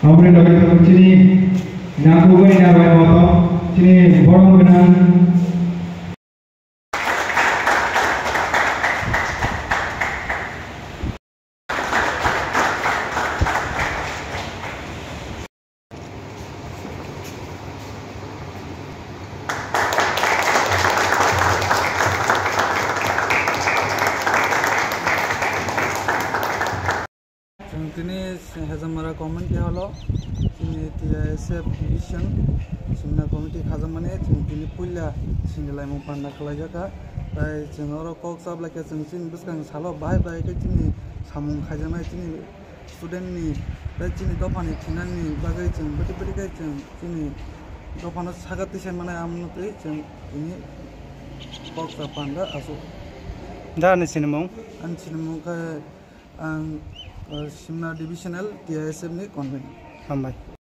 Amri lokai sini naku bai na bai moto sini borong benan. Ini Hazamara Community Hall, ini TISF Division, Simna Community Hazamane, ini Pulla, Sinilai Mupanda Kalajaka, by General Cox of like a Sin Buskan Salo, by Kitini, Samun Hajama, student ni, Bachini Dopani, Tinani, Bagage, and Butipication, Tini, Dopana Sagatish and Mana Amnut, and ini Cox of Panda, also. Dan Cinnamon And Cinnamon and Simna Divisional TISF ni convent. Hambai.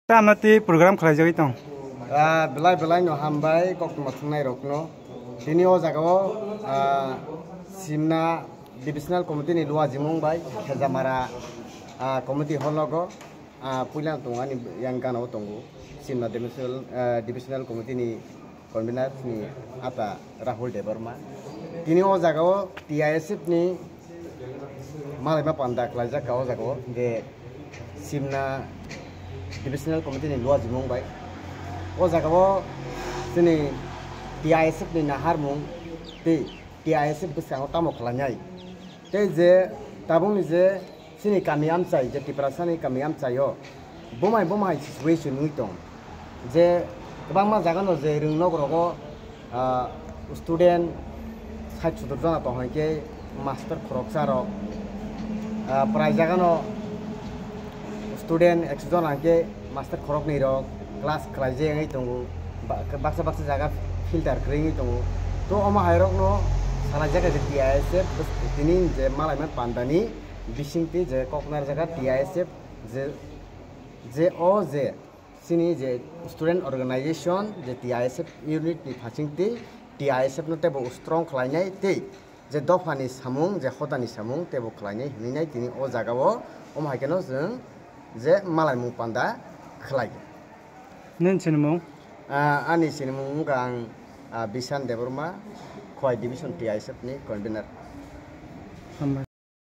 Ta amati program khalai jagi tong. Belai no hambai kok matunai rokno. Sini o jagao Simna Divisional Committee ni luar jimung bai. Hazamara Committee hologo pulang tungan yang kan o tunggu. Simna Divisional Committee ni convener ni apa Rahul Debarma. Sini o jagao TISF ni malai panda kelajar kau jago de Simna Divisional Committee ni luar jumung bai. O jago sini TISF ni nahar mung te TISF besang utama kelanyai. Te je tabung ni je sini kami amcai je tiperasa ni kami amcai yo. Bomai situation ni tong. Je bang ma jaga no je ring no grogo student sai chudur jana to ke master khoroksaro Prajaga student exjon angke master khorok ni rok class klaje ngai tongu baksa jaga filter kring tongu to oma hairok no sala jaga je TISF tinin je malai man pandani bisingti je koknar jaga TISF je sini je student organization je TISF unit ni phachingti TISF no tebo strong khlainai te je dofani samung je khotani samung tebo khlainai hinai tini o jagao om haikeno jeng je malai mung panda khlai Nen Cinnamon ani sinimung gang Bisan Deborma khoi division TISF ni convener. Hambai.